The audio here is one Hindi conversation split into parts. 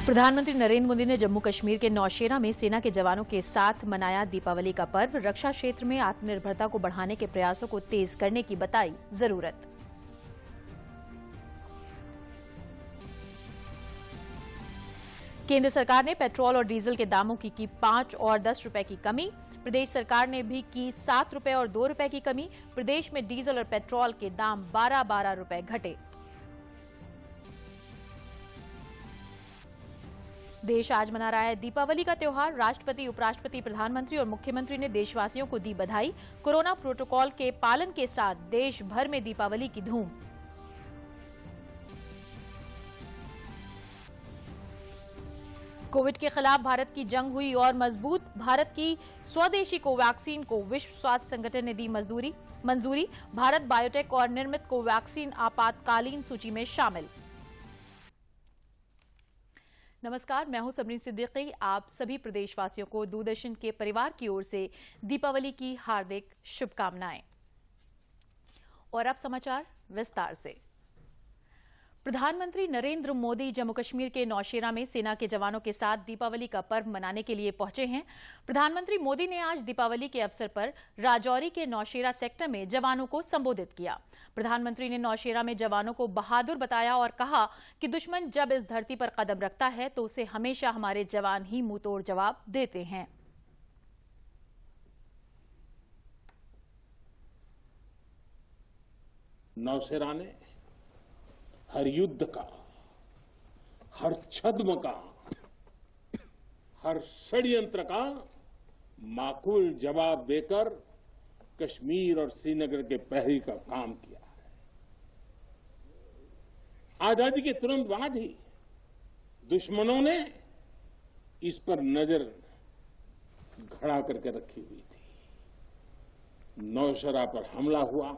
प्रधानमंत्री नरेंद्र मोदी ने जम्मू कश्मीर के नौशेरा में सेना के जवानों के साथ मनाया दीपावली का पर्व। रक्षा क्षेत्र में आत्मनिर्भरता को बढ़ाने के प्रयासों को तेज करने की बताई जरूरत। केंद्र सरकार ने पेट्रोल और डीजल के दामों की 5 और 10 रुपए की कमी। प्रदेश सरकार ने भी की 7 रुपए और 2 रुपए की कमी। प्रदेश में डीजल और पेट्रोल के दाम 12-12 रुपए घटे। देश आज मना रहा है दीपावली का त्योहार। राष्ट्रपति, उपराष्ट्रपति, प्रधानमंत्री और मुख्यमंत्री ने देशवासियों को दी बधाई। कोरोना प्रोटोकॉल के पालन के साथ देश भर में दीपावली की धूम। कोविड के खिलाफ भारत की जंग हुई और मजबूत। भारत की स्वदेशी कोवैक्सीन को विश्व स्वास्थ्य संगठन ने दी मंजूरी। भारत बायोटेक और निर्मित कोवैक्सीन आपातकालीन सूची में शामिल। नमस्कार, मैं हूं सबरीन सिद्दीकी। आप सभी प्रदेशवासियों को दूरदर्शन के परिवार की ओर से दीपावली की हार्दिक शुभकामनाएं। और अब समाचार विस्तार से। प्रधानमंत्री नरेंद्र मोदी जम्मू कश्मीर के नौशेरा में सेना के जवानों के साथ दीपावली का पर्व मनाने के लिए पहुंचे हैं। प्रधानमंत्री मोदी ने आज दीपावली के अवसर पर राजौरी के नौशेरा सेक्टर में जवानों को संबोधित किया। प्रधानमंत्री ने नौशेरा में जवानों को बहादुर बताया और कहा कि दुश्मन जब इस धरती पर कदम रखता है तो उसे हमेशा हमारे जवान ही मुंहतोड़ जवाब देते हैं। नौशेरा ने हर युद्ध का, हर छद्म का, हर षड्यंत्र का माकूल जवाब देकर कश्मीर और श्रीनगर के प्रहरी का काम किया है। आजादी के तुरंत बाद ही दुश्मनों ने इस पर नजर खड़ा करके रखी हुई थी। नौशेरा पर हमला हुआ।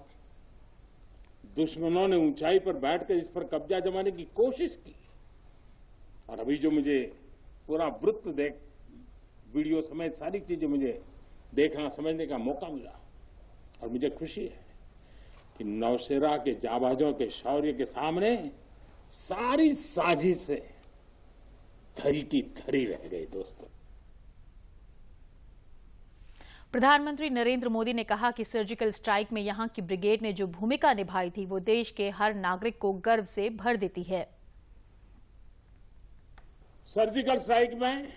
दुश्मनों ने ऊंचाई पर बैठकर इस पर कब्जा जमाने की कोशिश की और अभी जो मुझे पूरा वृत्त वीडियो समेत सारी चीजें मुझे देखना समझने का मौका मिला और मुझे खुशी है कि नौशेरा के जाबाजों के शौर्य के सामने सारी साजिशें थरी की थरी रह गई। दोस्तों, प्रधानमंत्री नरेंद्र मोदी ने कहा कि सर्जिकल स्ट्राइक में यहां की ब्रिगेड ने जो भूमिका निभाई थी वो देश के हर नागरिक को गर्व से भर देती है। सर्जिकल स्ट्राइक में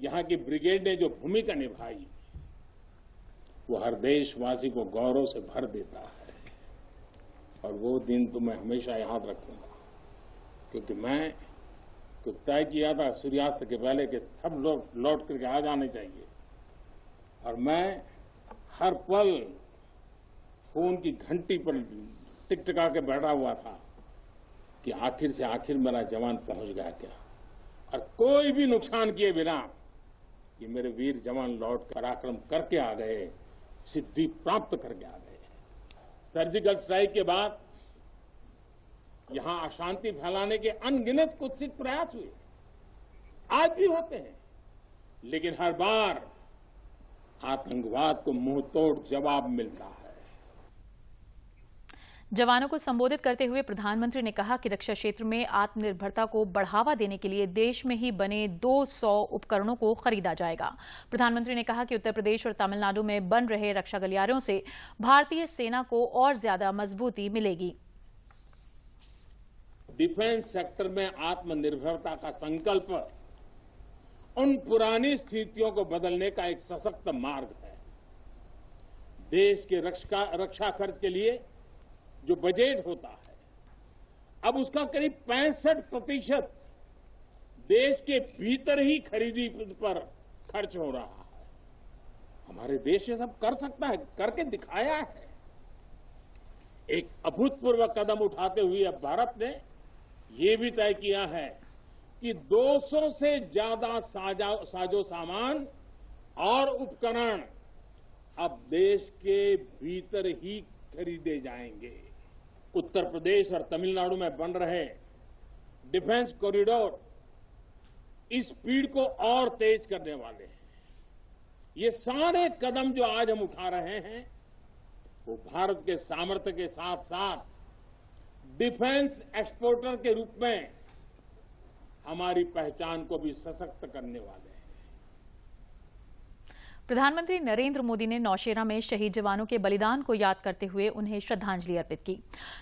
यहां की ब्रिगेड ने जो भूमिका निभाई वो हर देशवासी को गौरव से भर देता है और वो दिन तो मैं हमेशा याद रखूंगा, क्योंकि मैं कुछ तय किया था सूर्यास्त के पहले कि सब लोग लौट करके आ जाने चाहिए और मैं हर पल फोन की घंटी पर टिकटिका के बैठा हुआ था कि आखिर से आखिर मेरा जवान पहुंच गया क्या, और कोई भी नुकसान किए बिना कि मेरे वीर जवान लौट कर पराक्रम करके आ गए, सिद्धि प्राप्त करके आ गए। सर्जिकल स्ट्राइक के बाद यहां अशांति फैलाने के अनगिनत कुत्सित प्रयास हुए, आज भी होते हैं, लेकिन हर बार आतंकवाद को मुंहतोड़ जवाब मिलता है। जवानों को संबोधित करते हुए प्रधानमंत्री ने कहा कि रक्षा क्षेत्र में आत्मनिर्भरता को बढ़ावा देने के लिए देश में ही बने 200 उपकरणों को खरीदा जाएगा। प्रधानमंत्री ने कहा कि उत्तर प्रदेश और तमिलनाडु में बन रहे रक्षा गलियारों से भारतीय सेना को और ज्यादा मजबूती मिलेगी। डिफेंस सेक्टर में आत्मनिर्भरता का संकल्प उन पुरानी स्थितियों को बदलने का एक सशक्त मार्ग है। देश के रक्षा खर्च के लिए जो बजट होता है, अब उसका करीब 65% देश के भीतर ही खरीदी पर खर्च हो रहा है। हमारे देश ये सब कर सकता है, करके दिखाया है। एक अभूतपूर्व कदम उठाते हुए अब भारत ने ये भी तय किया है कि 200 से ज्यादा साजो सामान और उपकरण अब देश के भीतर ही खरीदे जाएंगे। उत्तर प्रदेश और तमिलनाडु में बन रहे डिफेंस कॉरिडोर इस स्पीड को और तेज करने वाले हैं। ये सारे कदम जो आज हम उठा रहे हैं वो भारत के सामर्थ्य के साथ साथ डिफेंस एक्सपोर्टर के रूप में हमारी पहचान को भी सशक्त करने वाले हैं। प्रधानमंत्री नरेंद्र मोदी ने नौशेरा में शहीद जवानों के बलिदान को याद करते हुए उन्हें श्रद्धांजलि अर्पित की।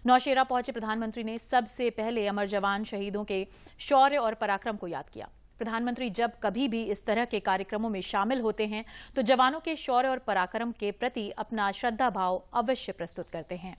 नौशेरा पहुंचे प्रधानमंत्री ने सबसे पहले अमर जवान शहीदों के शौर्य और पराक्रम को याद किया। प्रधानमंत्री जब कभी भी इस तरह के कार्यक्रमों में शामिल होते हैं तो जवानों के शौर्य और पराक्रम के प्रति अपना श्रद्धा भाव अवश्य प्रस्तुत करते हैं।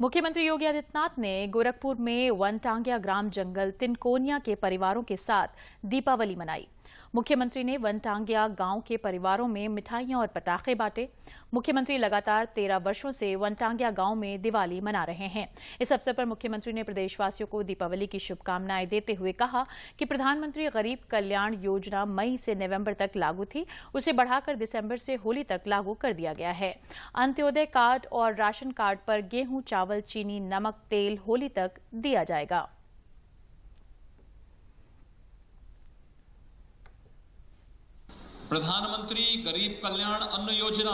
मुख्यमंत्री योगी आदित्यनाथ ने गोरखपुर में वनटांगिया ग्राम जंगल तिनकोनिया के परिवारों के साथ दीपावली मनाई। मुख्यमंत्री ने वनटांगिया गांव के परिवारों में मिठाइयां और पटाखे बांटे। मुख्यमंत्री लगातार 13 वर्षों से वनटांगिया गांव में दिवाली मना रहे हैं। इस अवसर पर मुख्यमंत्री ने प्रदेशवासियों को दीपावली की शुभकामनाएं देते हुए कहा कि प्रधानमंत्री गरीब कल्याण योजना मई से नवंबर तक लागू थी, उसे बढ़ाकर दिसंबर से होली तक लागू कर दिया गया है। अंत्योदय कार्ड और राशन कार्ड पर गेहूं, चावल, चीनी, नमक, तेल होली तक दिया जाएगा। प्रधानमंत्री गरीब कल्याण अन्न योजना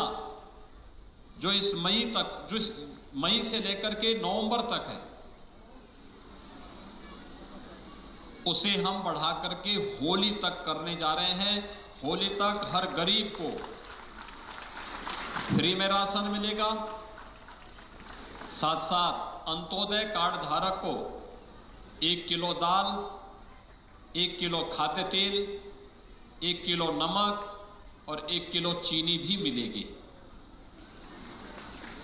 जो इस मई से लेकर के नवंबर तक है, उसे हम बढ़ा करके होली तक करने जा रहे हैं। होली तक हर गरीब को फ्री में राशन मिलेगा, साथ साथ अंत्योदय कार्ड धारक को 1 किलो दाल, 1 किलो खाद्य तेल, 1 किलो नमक और 1 किलो चीनी भी मिलेगी।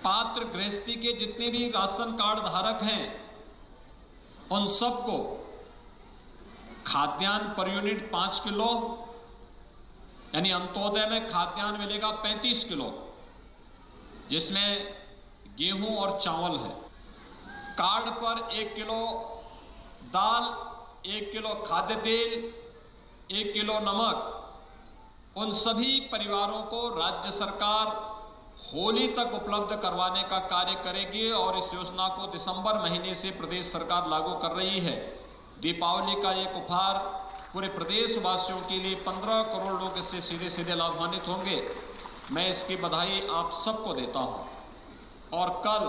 पात्र गृहस्थी के जितने भी राशन कार्ड धारक हैं, उन सबको खाद्यान्न पर यूनिट 5 किलो, यानी अंत्योदय में खाद्यान्न मिलेगा 35 किलो, जिसमें गेहूं और चावल है। कार्ड पर 1 किलो दाल, 1 किलो खाद्य तेल, 1 किलो नमक, उन सभी परिवारों को राज्य सरकार होली तक उपलब्ध करवाने का कार्य करेगी और इस योजना को दिसंबर महीने से प्रदेश सरकार लागू कर रही है। दीपावली का एक उपहार पूरे प्रदेशवासियों के लिए 15 करोड़ लोग इससे सीधे सीधे लाभान्वित होंगे। मैं इसकी बधाई आप सबको देता हूं। और कल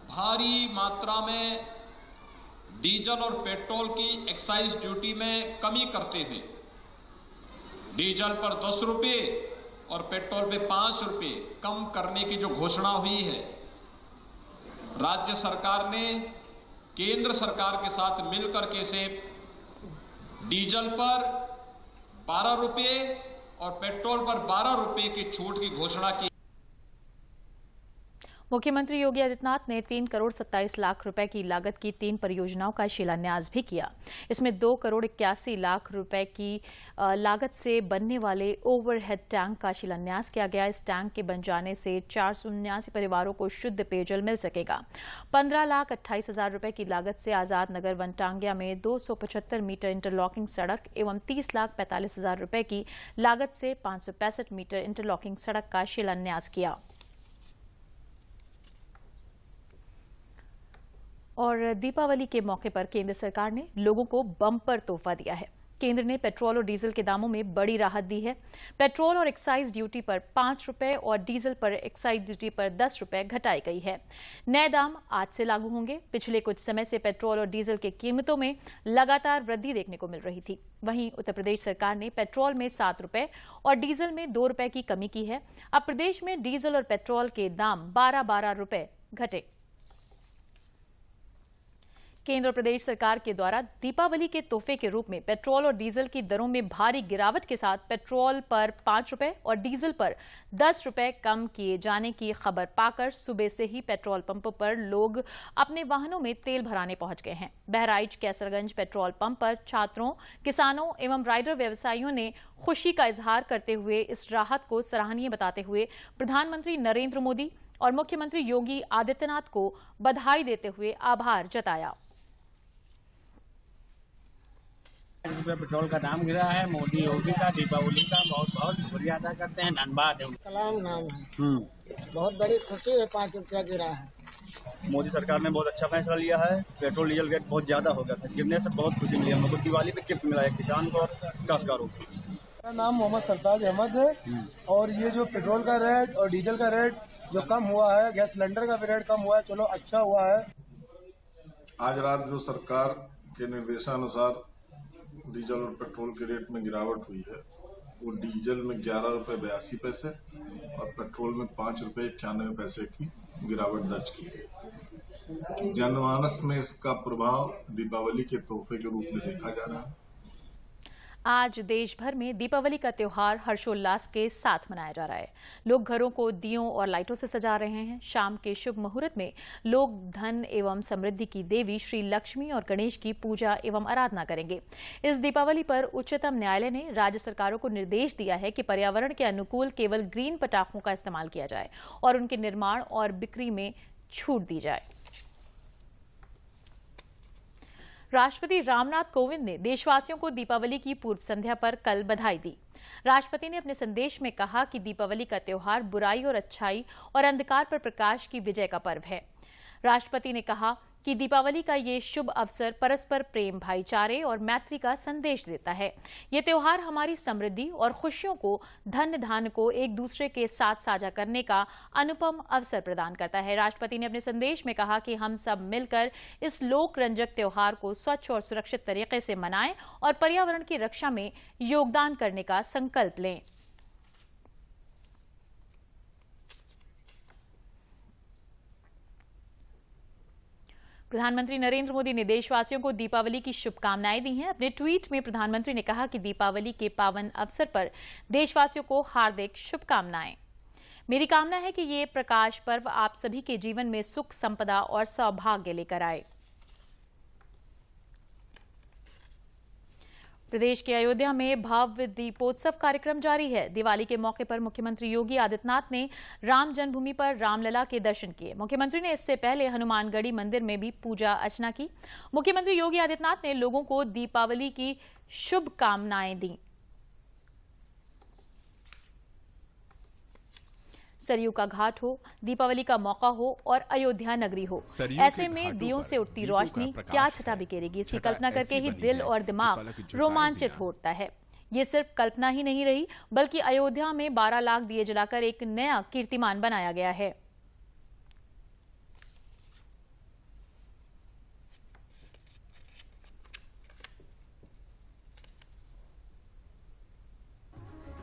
भारी मात्रा में डीजल और पेट्रोल की एक्साइज ड्यूटी में कमी करते हुए डीजल पर 10 रुपये और पेट्रोल पे 5 रुपये कम करने की जो घोषणा हुई है, राज्य सरकार ने केंद्र सरकार के साथ मिलकर के इसे डीजल पर 12 रुपये और पेट्रोल पर 12 रुपये की छूट की घोषणा की। मुख्यमंत्री योगी आदित्यनाथ ने 3 करोड़ 27 लाख रुपए की लागत की 3 परियोजनाओं का शिलान्यास भी किया। इसमें 2 करोड़ 81 लाख रुपए की लागत से बनने वाले ओवरहेड टैंक का शिलान्यास किया गया। इस टैंक के बन जाने से 479 परिवारों को शुद्ध पेयजल मिल सकेगा। 15,28,000 रुपए की लागत से आजाद नगर वनटांगिया में 275 मीटर इंटरलॉकिंग सड़क एवं 30,45,000 रुपए की लागत से 565 मीटर इंटरलॉकिंग सड़क का शिलान्यास किया। और दीपावली के मौके पर केंद्र सरकार ने लोगों को बम्पर तोहफा दिया है। केंद्र ने पेट्रोल और डीजल के दामों में बड़ी राहत दी है। पेट्रोल और एक्साइज ड्यूटी पर 5 रुपए और डीजल पर एक्साइज ड्यूटी पर 10 रुपए घटाई गई है। नए दाम आज से लागू होंगे। पिछले कुछ समय से पेट्रोल और डीजल की कीमतों में लगातार वृद्धि देखने को मिल रही थी। वहीं उत्तर प्रदेश सरकार ने पेट्रोल में 7 रुपए और डीजल में 2 रुपए की कमी की है। अब प्रदेश में डीजल और पेट्रोल के दाम 12-12 रुपए घटे। केंद्र और प्रदेश सरकार के द्वारा दीपावली के तोहफे के रूप में पेट्रोल और डीजल की दरों में भारी गिरावट के साथ पेट्रोल पर 5 रुपए और डीजल पर 10 रुपए कम किए जाने की खबर पाकर सुबह से ही पेट्रोल पंपों पर लोग अपने वाहनों में तेल भराने पहुंच गए हैं। बहराइच कैसरगंज पेट्रोल पंप पर छात्रों, किसानों एवं राइडर व्यवसायियों ने खुशी का इजहार करते हुए इस राहत को सराहनीय बताते हुए प्रधानमंत्री नरेंद्र मोदी और मुख्यमंत्री योगी आदित्यनाथ को बधाई देते हुए आभार जताया। पेट्रोल का दाम गिरा है, मोदी योगी का दीपावली का बहुत बहुत शुक्रिया अदा करते हैं। धन्यवाद। कलाम नाम है। बहुत बड़ी खुशी है, 5 रुपया गिरा है। मोदी सरकार ने बहुत अच्छा फैसला लिया है। पेट्रोल डीजल रेट बहुत ज्यादा हो गया था, गिरने से बहुत खुशी मिली हम लोग को। दिवाली पे गिफ्ट मिला है किसान को और काश्तकारों को। मेरा नाम मोहम्मद सरताज अहमद है और ये जो पेट्रोल का रेट और डीजल का रेट जो कम हुआ है, गैस सिलेंडर का भी रेट कम हुआ है, चलो अच्छा हुआ है। आज रात जो सरकार के निर्देशानुसार डीजल और पेट्रोल के रेट में गिरावट हुई है, वो डीजल में 11 रुपये 82 पैसे और पेट्रोल में 5 रुपये 91 पैसे की गिरावट दर्ज की गई। जनमानस में इसका प्रभाव दीपावली के तोहफे के रूप में देखा जा रहा है। आज देश भर में दीपावली का त्योहार हर्षोल्लास के साथ मनाया जा रहा है। लोग घरों को दियों और लाइटों से सजा रहे हैं। शाम के शुभ मुहूर्त में लोग धन एवं समृद्धि की देवी श्री लक्ष्मी और गणेश की पूजा एवं आराधना करेंगे। इस दीपावली पर उच्चतम न्यायालय ने राज्य सरकारों को निर्देश दिया है कि पर्यावरण के अनुकूल केवल ग्रीन पटाखों का इस्तेमाल किया जाए और उनके निर्माण और बिक्री में छूट दी जाए। राष्ट्रपति रामनाथ कोविंद ने देशवासियों को दीपावली की पूर्व संध्या पर कल बधाई दी। राष्ट्रपति ने अपने संदेश में कहा कि दीपावली का त्योहार बुराई और अच्छाई और अंधकार पर प्रकाश की विजय का पर्व है। राष्ट्रपति ने कहा कि दीपावली का ये शुभ अवसर परस्पर प्रेम, भाईचारे और मैत्री का संदेश देता है। ये त्योहार हमारी समृद्धि और खुशियों को, धन धान्य को एक दूसरे के साथ साझा करने का अनुपम अवसर प्रदान करता है। राष्ट्रपति ने अपने संदेश में कहा कि हम सब मिलकर इस लोक रंजक त्योहार को स्वच्छ और सुरक्षित तरीके से मनाएं और पर्यावरण की रक्षा में योगदान करने का संकल्प लें। प्रधानमंत्री नरेंद्र मोदी ने देशवासियों को दीपावली की शुभकामनाएं दी हैं। अपने ट्वीट में प्रधानमंत्री ने कहा कि दीपावली के पावन अवसर पर देशवासियों को हार्दिक शुभकामनाएं। मेरी कामना है कि ये प्रकाश पर्व आप सभी के जीवन में सुख, संपदा और सौभाग्य लेकर आए। प्रदेश के अयोध्या में भव्य दीपोत्सव कार्यक्रम जारी है। दिवाली के मौके पर मुख्यमंत्री योगी आदित्यनाथ ने राम जन्मभूमि पर रामलला के दर्शन किए। मुख्यमंत्री ने इससे पहले हनुमानगढ़ी मंदिर में भी पूजा अर्चना की। मुख्यमंत्री योगी आदित्यनाथ ने लोगों को दीपावली की शुभकामनाएं दी। सरयू का घाट हो, दीपावली का मौका हो और अयोध्या नगरी हो, ऐसे में दियों से उठती रोशनी क्या छटा बिखेरेगी, इसकी कल्पना करके ही दिल और दिमाग रोमांचित होता है। ये सिर्फ कल्पना ही नहीं रही, बल्कि अयोध्या में 12 लाख दिए जलाकर एक नया कीर्तिमान बनाया गया है।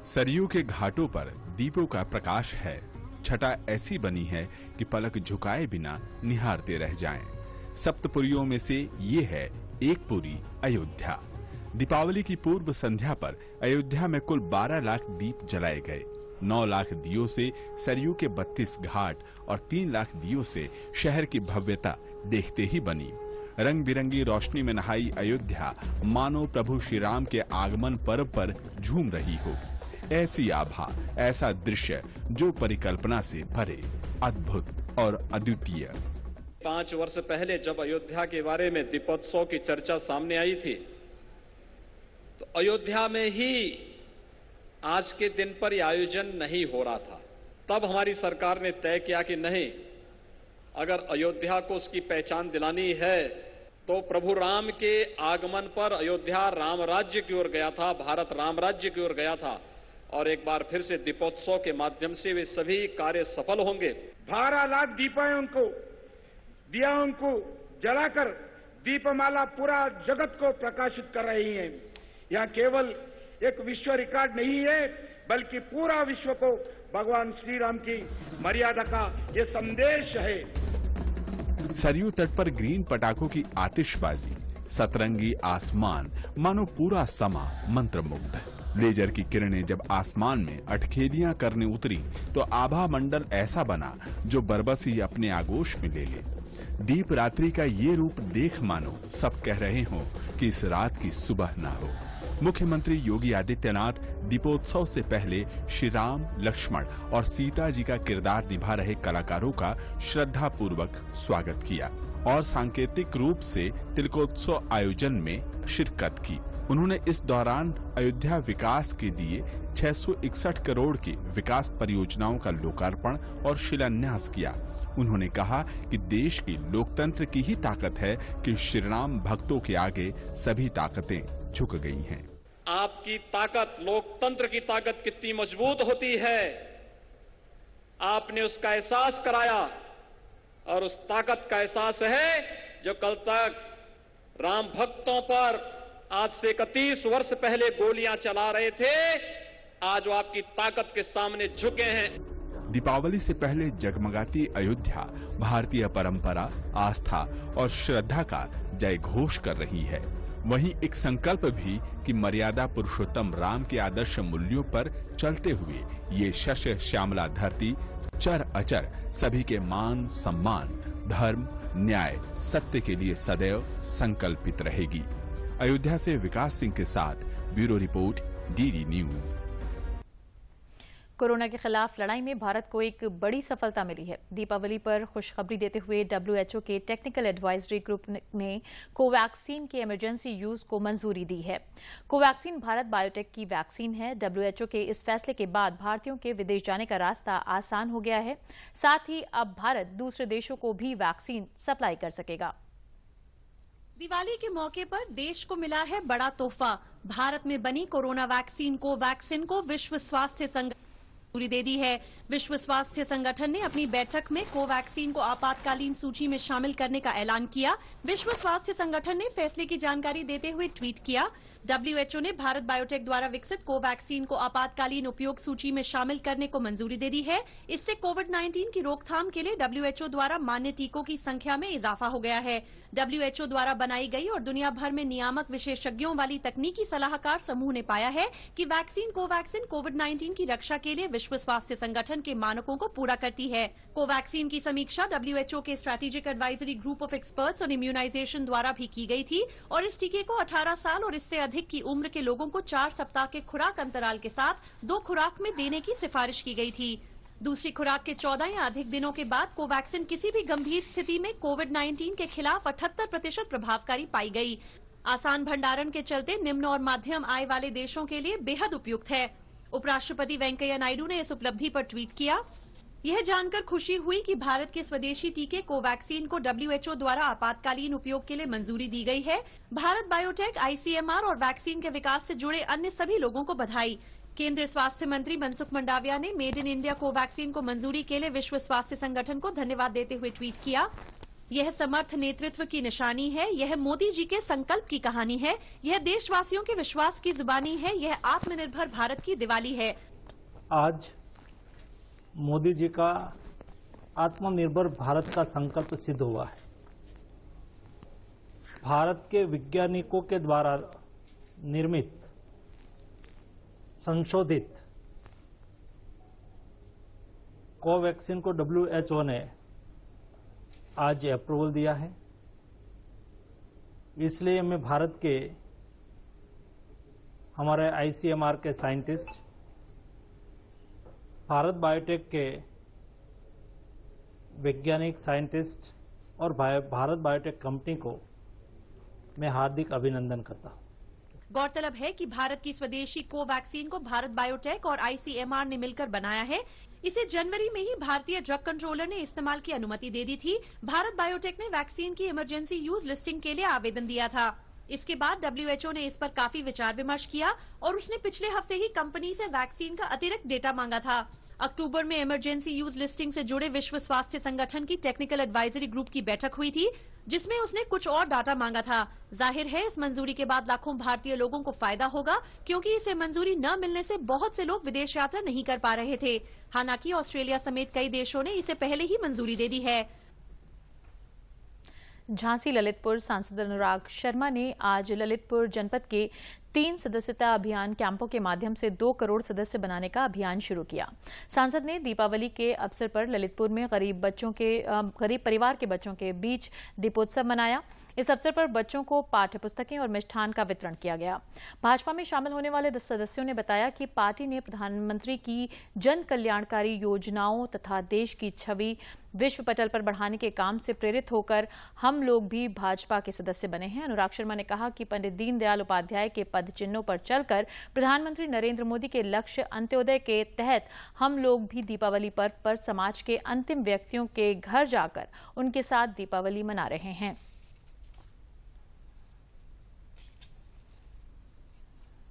सरयू के घाटों पर दीपों का प्रकाश है। छटा ऐसी बनी है कि पलक झुकाए बिना निहारते रह जाएं। सप्तपुरियों में से ये है एक पुरी अयोध्या। दीपावली की पूर्व संध्या पर अयोध्या में कुल 12 लाख दीप जलाए गए। 9 लाख दियों से सरयू के 32 घाट और 3 लाख दियों से शहर की भव्यता देखते ही बनी। रंग बिरंगी रोशनी में नहाई अयोध्या मानो प्रभु श्री राम के आगमन पर्व पर झूम रही हो। ऐसी आभा, ऐसा दृश्य जो परिकल्पना से भरे, अद्भुत और अद्वितीय। 5 वर्ष पहले जब अयोध्या के बारे में दीपोत्सव की चर्चा सामने आई थी, तो अयोध्या में ही आज के दिन पर यह आयोजन नहीं हो रहा था। तब हमारी सरकार ने तय किया कि नहीं, अगर अयोध्या को उसकी पहचान दिलानी है तो प्रभु राम के आगमन पर अयोध्या राम राज्य की ओर गया था, भारत राम राज्य की ओर गया था, और एक बार फिर से दीपोत्सव के माध्यम से वे सभी कार्य सफल होंगे। 12 लाख दीपों को, दियाओं को जलाकर दीपमाला पूरा जगत को प्रकाशित कर रही है। यह केवल एक विश्व रिकॉर्ड नहीं है, बल्कि पूरा विश्व को भगवान श्री राम की मर्यादा का ये संदेश है। सरयू तट पर ग्रीन पटाखों की आतिशबाजी, सतरंगी आसमान, मानो पूरा समा मंत्रमुग्ध। लेजर की किरणें जब आसमान में अटखेलियां करने उतरी तो आभा मंडल ऐसा बना जो बरबसी अपने आगोश में ले ले। दीप रात्रि का ये रूप देख मानो सब कह रहे हों कि इस रात की सुबह ना हो। मुख्यमंत्री योगी आदित्यनाथ दीपोत्सव से पहले श्री राम, लक्ष्मण और सीता जी का किरदार निभा रहे कलाकारों का श्रद्धापूर्वक स्वागत किया। और सांकेतिक रूप से तिलकोत्सव आयोजन में शिरकत की। उन्होंने इस दौरान अयोध्या विकास के लिए 661 करोड़ की विकास परियोजनाओं का लोकार्पण और शिलान्यास किया। उन्होंने कहा कि देश की लोकतंत्र की ही ताकत है कि श्रीराम भक्तों के आगे सभी ताकतें झुक गई हैं। आपकी ताकत, लोकतंत्र की ताकत कितनी मजबूत होती है, आपने उसका एहसास कराया। और उस ताकत का एहसास है जो कल तक राम भक्तों पर आज से 31 वर्ष पहले गोलियां चला रहे थे, आज वो आपकी ताकत के सामने झुके हैं। दीपावली से पहले जगमगाती अयोध्या भारतीय परंपरा, आस्था और श्रद्धा का जय घोष कर रही है। वहीं एक संकल्प भी कि मर्यादा पुरुषोत्तम राम के आदर्श मूल्यों पर चलते हुए ये शस्य श्यामला धरती चर अचर सभी के मान, सम्मान, धर्म, न्याय, सत्य के लिए सदैव संकल्पित रहेगी। अयोध्या से विकास सिंह के साथ bureau report, DD news. Corona के खिलाफ लड़ाई में भारत को एक बड़ी सफलता मिली है। दीपावली पर खुशखबरी देते हुए WHO के टेक्निकल एडवाइजरी ग्रुप ने कोवैक्सीन के इमरजेंसी यूज को मंजूरी दी है। कोवैक्सीन भारत बायोटेक की वैक्सीन है। WHO के इस फैसले के बाद भारतीयों के विदेश जाने का रास्ता आसान हो गया है। साथ ही अब भारत दूसरे देशों को भी वैक्सीन सप्लाई कर सकेगा। दिवाली के मौके पर देश को मिला है बड़ा तोहफा। भारत में बनी कोरोना वैक्सीन कोवैक्सीन को विश्व स्वास्थ्य संगठन मंजूरी दे दी है। विश्व स्वास्थ्य संगठन ने अपनी बैठक में कोवैक्सीन को आपातकालीन सूची में शामिल करने का ऐलान किया। विश्व स्वास्थ्य संगठन ने फैसले की जानकारी देते हुए ट्वीट किया, WHO ने भारत बायोटेक द्वारा विकसित कोवैक्सीन को आपातकालीन उपयोग सूची में शामिल करने को मंजूरी दे दी है। इससे कोविड-19 की रोकथाम के लिए WHO द्वारा मान्य टीकों की संख्या में इजाफा हो गया है। WHO द्वारा बनाई गई और दुनिया भर में नियामक विशेषज्ञों वाली तकनीकी सलाहकार समूह ने पाया है कि वैक्सीन कोवैक्सीन कोविड-19 की रक्षा के लिए विश्व स्वास्थ्य संगठन के मानकों को पूरा करती है। कोवैक्सीन की समीक्षा WHO के strategic advisory group of experts on immunization द्वारा भी की गई थी और इस टीके को 18 साल और इससे अधिक की उम्र के लोगों को 4 सप्ताह के खुराक अंतराल के साथ 2 खुराक में देने की सिफारिश की गई थी। दूसरी खुराक के 14 या अधिक दिनों के बाद कोवैक्सीन किसी भी गंभीर स्थिति में कोविड-19 के खिलाफ 78% प्रभावकारी पाई गई। आसान भंडारण के चलते निम्न और मध्यम आय वाले देशों के लिए बेहद उपयुक्त है। उपराष्ट्रपति वेंकैया नायडू ने इस उपलब्धि पर ट्वीट किया, यह जानकर खुशी हुई कि भारत के स्वदेशी टीके कोवैक्सीन को WHO द्वारा आपातकालीन उपयोग के लिए मंजूरी दी गई है। भारत बायोटेक, ICMR और वैक्सीन के विकास से जुड़े अन्य सभी लोगों को बधाई। केंद्रीय स्वास्थ्य मंत्री मनसुख मंडाविया ने मेड इन इंडिया कोवैक्सीन को मंजूरी के लिए विश्व स्वास्थ्य संगठन को धन्यवाद देते हुए ट्वीट किया, यह समर्थ नेतृत्व की निशानी है, यह मोदी जी के संकल्प की कहानी है, यह देशवासियों के विश्वास की जुबानी है, यह आत्मनिर्भर भारत की दिवाली है। आज मोदी जी का आत्मनिर्भर भारत का संकल्प सिद्ध हुआ है। भारत के वैज्ञानिकों के द्वारा निर्मित संशोधित कोवैक्सीन को WHO ने आज अप्रूवल दिया है। इसलिए मैं भारत के हमारे ICMR के साइंटिस्ट, भारत बायोटेक के वैज्ञानिक साइंटिस्ट और भारत बायोटेक कंपनी को मैं हार्दिक अभिनंदन करता हूं। गौरतलब है कि भारत की स्वदेशी कोवैक्सीन को भारत बायोटेक और ICMR ने मिलकर बनाया है। इसे जनवरी में ही भारतीय ड्रग कंट्रोलर ने इस्तेमाल की अनुमति दे दी थी। भारत बायोटेक ने वैक्सीन की इमरजेंसी यूज लिस्टिंग के लिए आवेदन दिया था। इसके बाद WHO ने इस पर काफी विचार विमर्श किया और उसने पिछले हफ्ते ही कंपनी से वैक्सीन का अतिरिक्त डेटा मांगा था। अक्टूबर में इमरजेंसी यूज लिस्टिंग से जुड़े विश्व स्वास्थ्य संगठन की टेक्निकल एडवाइजरी ग्रुप की बैठक हुई थी, जिसमें उसने कुछ और डाटा मांगा था। जाहिर है इस मंजूरी के बाद लाखों भारतीय लोगों को फायदा होगा, क्योंकि इसे मंजूरी न मिलने से बहुत से लोग विदेश यात्रा नहीं कर पा रहे थे। हालांकि ऑस्ट्रेलिया समेत कई देशों ने इसे पहले ही मंजूरी दे दी है। झांसी ललितपुर सांसद अनुराग शर्मा ने आज ललितपुर जनपद के 3 सदस्यता अभियान कैंपों के माध्यम से 2 करोड़ सदस्य बनाने का अभियान शुरू किया। सांसद ने दीपावली के अवसर पर ललितपुर में गरीब परिवार के बच्चों के बीच दीपोत्सव मनाया। इस अवसर पर बच्चों को पाठ्य पुस्तकें और मिष्ठान का वितरण किया गया। भाजपा में शामिल होने वाले सदस्यों ने बताया कि पार्टी ने प्रधानमंत्री की जन कल्याणकारी योजनाओं तथा देश की छवि विश्व पटल पर बढ़ाने के काम से प्रेरित होकर हम लोग भी भाजपा के सदस्य बने हैं। अनुराग शर्मा ने कहा कि पंडित दीनदयाल उपाध्याय के पद चिन्हों पर चलकर प्रधानमंत्री नरेंद्र मोदी के लक्ष्य अंत्योदय के तहत हम लोग भी दीपावली पर्व पर समाज के अंतिम व्यक्तियों के घर जाकर उनके साथ दीपावली मना रहे हैं।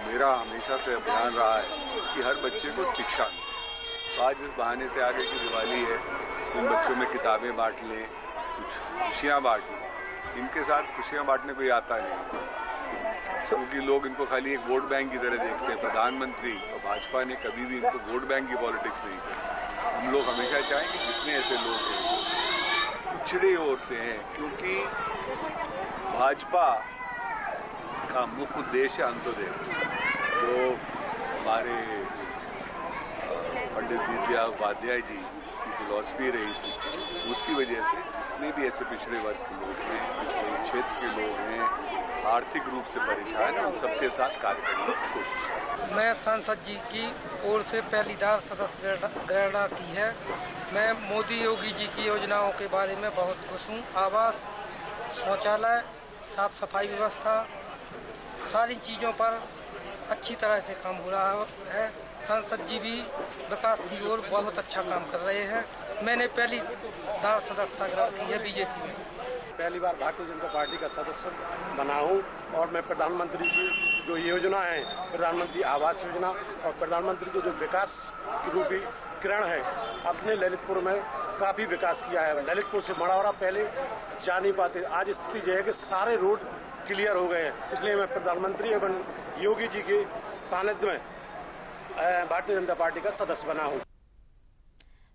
मेरा हमेशा से अभियान रहा है कि हर बच्चे को शिक्षा मिले। तो आज इस बहाने से आगे की दिवाली है, उन बच्चों में किताबें बांट लें, कुछ खुशियाँ बांट लें। इनके साथ खुशियाँ बांटने कोई आता नहीं, क्योंकि लोग इनको खाली एक वोट बैंक की तरह देखते हैं। प्रधानमंत्री और भाजपा ने कभी भी इनको वोट बैंक की पॉलिटिक्स नहीं की। हम लोग हमेशा चाहेंगे जितने ऐसे लोग हैं पिछड़े ओर से हैं, क्योंकि भाजपा का मुख्य उद्देश्य अंत्योदय, जो हमारे पंडित दीनदयाल उपाध्याय जी की फिलॉसफी रही थी, उसकी वजह से जितने भी ऐसे पिछड़े वर्ग के लोग हैं, पिछड़े क्षेत्र के लोग हैं, आर्थिक रूप से परेशान हैं, उन सबके साथ कार्य करने की कोशिश है। मैं सांसद जी की ओर से पहली बार सदस्य ग्रहण की है। मैं मोदी योगी जी की योजनाओं के बारे में बहुत खुश हूँ। आवास, शौचालय, साफ सफाई व्यवस्था, सारी चीज़ों पर अच्छी तरह से काम हो रहा है। सांसद जी भी विकास की ओर बहुत अच्छा काम कर रहे हैं। मैंने पहली बार सदस्यता ग्रहण की है बीजेपी में। पहली बार भारतीय जनता पार्टी का सदस्य बना हूँ और मैं प्रधानमंत्री की जो योजना है, प्रधानमंत्री आवास योजना और प्रधानमंत्री को जो विकास रूपी किरण है, अपने ललितपुर में काफ़ी विकास किया है। ललितपुर से मढ़ौरा पहले जा नहीं पाते, आज स्थिति यह है कि सारे रोड क्लियर हो गए हैं। इसलिए मैं प्रधानमंत्री एवं योगी जी के सानिध्य में भारतीय जनता पार्टी का सदस्य बना हूँ।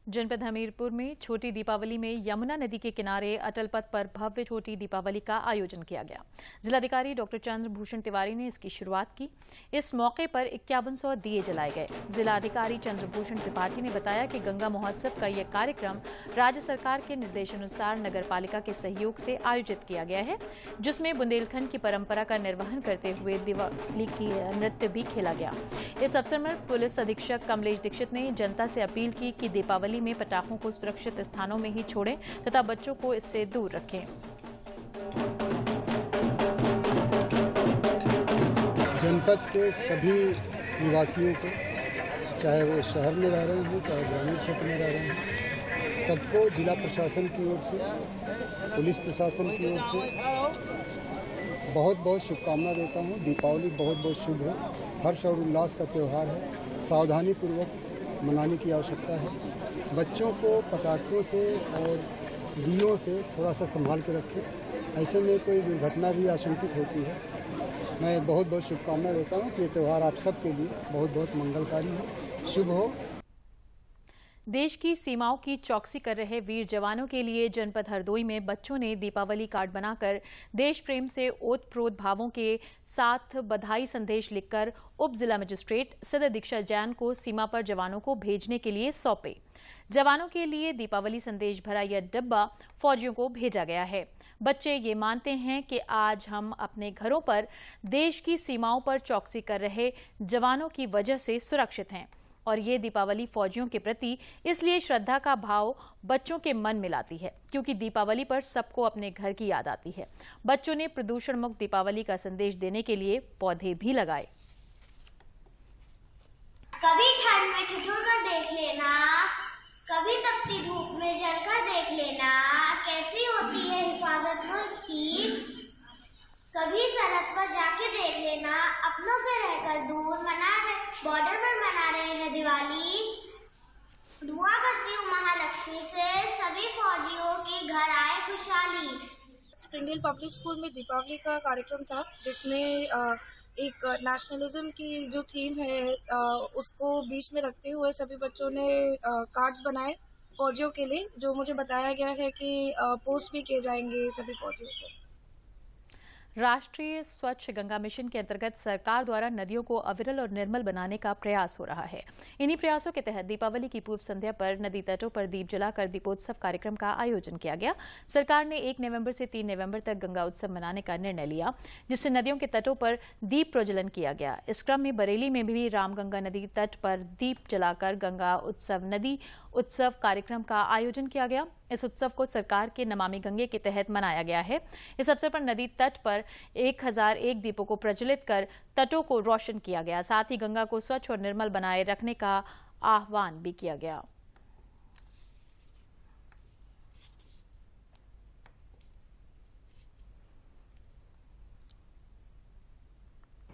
जनपद हमीरपुर में छोटी दीपावली में यमुना नदी के किनारे अटल पथ पर भव्य छोटी दीपावली का आयोजन किया गया। जिलाधिकारी डॉक्टर चंद्रभूषण तिवारी ने इसकी शुरुआत की। इस मौके पर 5100 दिए जलाए गए। जिलाधिकारी चंद्रभूषण त्रिपाठी ने बताया कि गंगा महोत्सव का यह कार्यक्रम राज्य सरकार के निर्देशानुसार नगरपालिका के सहयोग से आयोजित किया गया है, जिसमें बुंदेलखंड की परंपरा का निर्वहन करते हुए दिवाली की नृत्य भी खेला गया। इस अवसर पर पुलिस अधीक्षक कमलेश दीक्षित ने जनता से अपील की कि दीपावली में पटाखों को सुरक्षित स्थानों में ही छोड़ें तथा बच्चों को इससे दूर रखें। जनपद के सभी निवासियों को, चाहे वो शहर में रह रहे हों चाहे ग्रामीण क्षेत्र में रह रहे हों, सबको जिला प्रशासन की ओर से, पुलिस प्रशासन की ओर से बहुत बहुत शुभकामना देता हूँ। दीपावली बहुत बहुत शुभ हो, हर्ष और उल्लास का त्यौहार है। सावधानी पूर्वक मनाने की आवश्यकता है। बच्चों को पटाखों से और दियों से थोड़ा सा संभाल के रखें, ऐसे में कोई दुर्घटना भी आशंकित होती है। मैं बहुत बहुत शुभकामना देता हूँ कि ये त्यौहार आप सबके लिए बहुत बहुत मंगलकारी हो, शुभ हो। देश की सीमाओं की चौकसी कर रहे वीर जवानों के लिए जनपद हरदोई में बच्चों ने दीपावली कार्ड बनाकर देश प्रेम से ओतप्रोत भावों के साथ बधाई संदेश लिखकर उप जिला मजिस्ट्रेट सिद्ध दीक्षा जैन को सीमा पर जवानों को भेजने के लिए सौंपे। जवानों के लिए दीपावली संदेश भरा यह डिब्बा फौजियों को भेजा गया है। बच्चे ये मानते हैं कि आज हम अपने घरों पर देश की सीमाओं पर चौकसी कर रहे जवानों की वजह से सुरक्षित हैं और ये दीपावली फौजियों के प्रति इसलिए श्रद्धा का भाव बच्चों के मन में लाती है, क्योंकि दीपावली पर सबको अपने घर की याद आती है। बच्चों ने प्रदूषण मुक्त दीपावली का संदेश देने के लिए पौधे भी लगाए। कभी ठंड में ठिठुर कर देख लेना, कभी तपती धूप में जलकर देख लेना, कैसी होती है हिफाजत मुल्क। कभी सरहद पर जाके देख लेना, अपनों से रहकर दूर बॉर्डर पर मना रहे हैं दिवाली। दुआ करती हूँ महालक्ष्मी से सभी फौजियों के घर आए खुशहाली। स्प्रिंगडील पब्लिक स्कूल में दीपावली का कार्यक्रम था, जिसमें एक नेशनलिज्म की जो थीम है उसको बीच में रखते हुए सभी बच्चों ने कार्ड्स बनाए फौजियों के लिए, जो मुझे बताया गया है कि पोस्ट भी किए जाएंगे सभी फौजियों को। राष्ट्रीय स्वच्छ गंगा मिशन के अंतर्गत सरकार द्वारा नदियों को अविरल और निर्मल बनाने का प्रयास हो रहा है। इन्हीं प्रयासों के तहत दीपावली की पूर्व संध्या पर नदी तटों पर दीप जलाकर दीपोत्सव कार्यक्रम का आयोजन किया गया। सरकार ने 1 नवंबर से 3 नवंबर तक गंगा उत्सव मनाने का निर्णय लिया, जिससे नदियों के तटों पर दीप प्रज्वलन किया गया। इस क्रम में बरेली में भी रामगंगा नदी तट पर दीप जलाकर गंगा उत्सव नदी उत्सव कार्यक्रम का आयोजन किया गया। इस उत्सव को सरकार के नमामि गंगे के तहत मनाया गया है। इस अवसर पर नदी तट पर 1001 दीपों को प्रज्वलित कर तटों को रोशन किया गया। साथ ही गंगा को स्वच्छ और निर्मल बनाए रखने का आह्वान भी किया गया।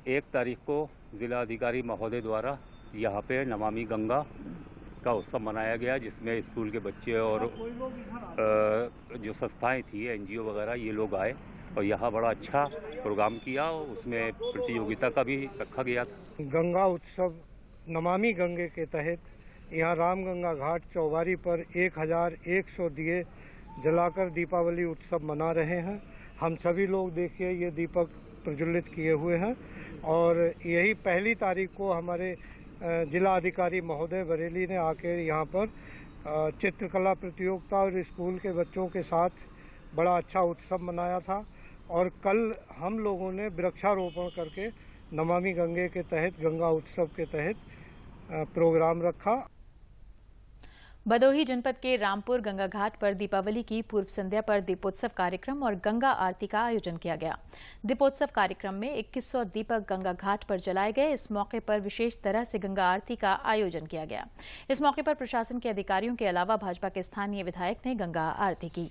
एक तारीख को जिला अधिकारी महोदय द्वारा यहाँ पे नमामि गंगा का उत्सव मनाया गया, जिसमें स्कूल के बच्चे और जो संस्थाएं थी, एनजीओ वगैरह, ये लोग आए और यहाँ बड़ा अच्छा प्रोग्राम किया। उसमें प्रतियोगिता का भी रखा गया था। गंगा उत्सव नमामि गंगे के तहत यहाँ रामगंगा घाट चौबारी पर 1100 दिए जलाकर दीपावली उत्सव मना रहे हैं। हम सभी लोग देखिए ये दीपक प्रज्वलित किए हुए हैं और यही पहली तारीख को हमारे जिला अधिकारी महोदय बरेली ने आकर यहाँ पर चित्रकला प्रतियोगिता और स्कूल के बच्चों के साथ बड़ा अच्छा उत्सव मनाया था। और कल हम लोगों ने वृक्षारोपण करके नमामि गंगे के तहत, गंगा उत्सव के तहत प्रोग्राम रखा। भदोही जनपद के रामपुर गंगा घाट पर दीपावली की पूर्व संध्या पर दीपोत्सव कार्यक्रम और गंगा आरती का आयोजन किया गया। दीपोत्सव कार्यक्रम में 2100 दीपक गंगा घाट पर जलाए गए। इस मौके पर विशेष तरह से गंगा आरती का आयोजन किया गया। इस मौके पर प्रशासन के अधिकारियों के अलावा भाजपा के स्थानीय विधायक ने गंगा आरती की।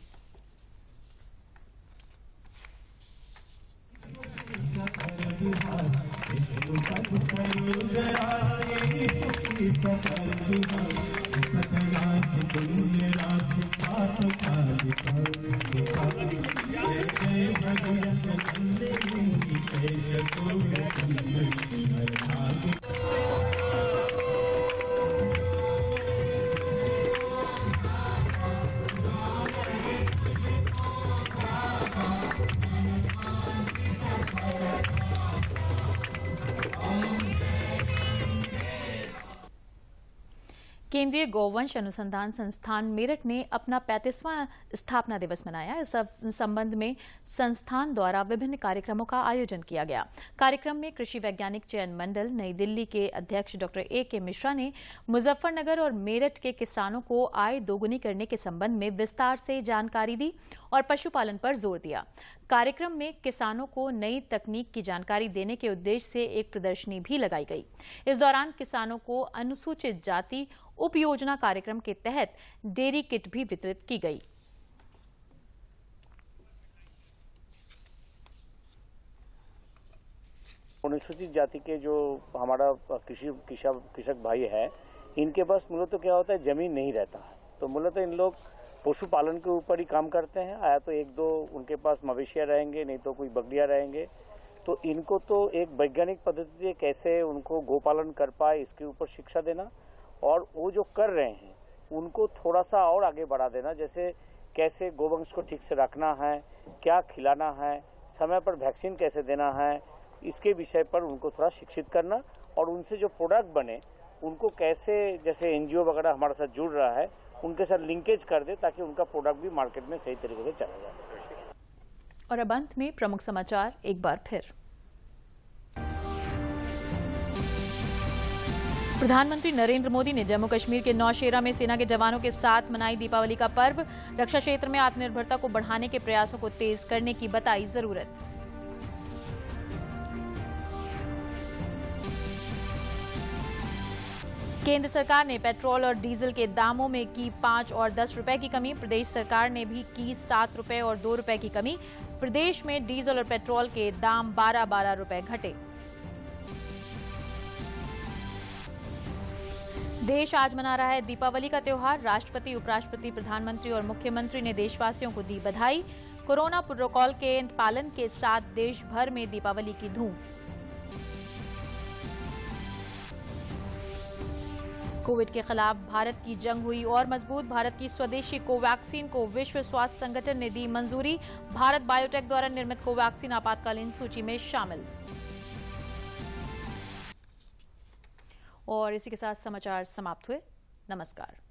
केंद्रीय गौवंश अनुसंधान संस्थान मेरठ ने अपना 35वां स्थापना दिवस मनाया। इस संबंध में संस्थान द्वारा विभिन्न कार्यक्रमों का आयोजन किया गया। कार्यक्रम में कृषि वैज्ञानिक चयन मंडल नई दिल्ली के अध्यक्ष डॉक्टर A.K. मिश्रा ने मुजफ्फरनगर और मेरठ के किसानों को आय दोगुनी करने के संबंध में विस्तार से जानकारी दी और पशुपालन पर जोर दिया। कार्यक्रम में किसानों को नई तकनीक की जानकारी देने के उद्देश्य से एक प्रदर्शनी भी लगाई गई। इस दौरान किसानों को अनुसूचित जाति उपयोजना कार्यक्रम के तहत डेयरी किट भी वितरित की गई। अनुसूचित जाति के जो हमारा कृषक भाई है, इनके पास मूलतः क्या होता है, जमीन नहीं रहता है, तो मूलतः इन लोग पशुपालन के ऊपर ही काम करते हैं। आया तो 1-2 उनके पास मवेशियाँ रहेंगे, नहीं तो कोई बकरियाँ रहेंगे। तो इनको तो एक वैज्ञानिक पद्धति से कैसे उनको गोपालन कर पाए, इसके ऊपर शिक्षा देना, और वो जो कर रहे हैं उनको थोड़ा सा और आगे बढ़ा देना। जैसे कैसे गोवंश को ठीक से रखना है, क्या खिलाना है, समय पर वैक्सीन कैसे देना है, इसके विषय पर उनको थोड़ा शिक्षित करना, और उनसे जो प्रोडक्ट बने उनको कैसे, जैसे एनजीओ वगैरह हमारे साथ जुड़ रहा है, उनके साथ लिंकेज कर दे ताकि उनका प्रोडक्ट भी मार्केट में सही तरीके से चला जाए। और अब अंत में प्रमुख समाचार एक बार फिर। प्रधानमंत्री नरेंद्र मोदी ने जम्मू कश्मीर के नौशेरा में सेना के जवानों के साथ मनाई दीपावली का पर्व। रक्षा क्षेत्र में आत्मनिर्भरता को बढ़ाने के प्रयासों को तेज करने की बताई जरूरत। केंद्र सरकार ने पेट्रोल और डीजल के दामों में की 5 और 10 रुपए की कमी। प्रदेश सरकार ने भी की 7 रुपए और 2 रुपए की कमी। प्रदेश में डीजल और पेट्रोल के दाम 12-12 रुपए घटे। देश आज मना रहा है दीपावली का त्योहार। राष्ट्रपति, उपराष्ट्रपति, प्रधानमंत्री और मुख्यमंत्री ने देशवासियों को दी बधाई। कोरोना प्रोटोकॉल के पालन के साथ देश भर में दीपावली की धूम। कोविड के खिलाफ भारत की जंग हुई और मजबूत। भारत की स्वदेशी कोवैक्सीन को विश्व स्वास्थ्य संगठन ने दी मंजूरी। भारत बायोटेक द्वारा निर्मित कोवैक्सीन आपातकालीन सूची में शामिल। और इसी के साथ समाचार समाप्त हुए। नमस्कार।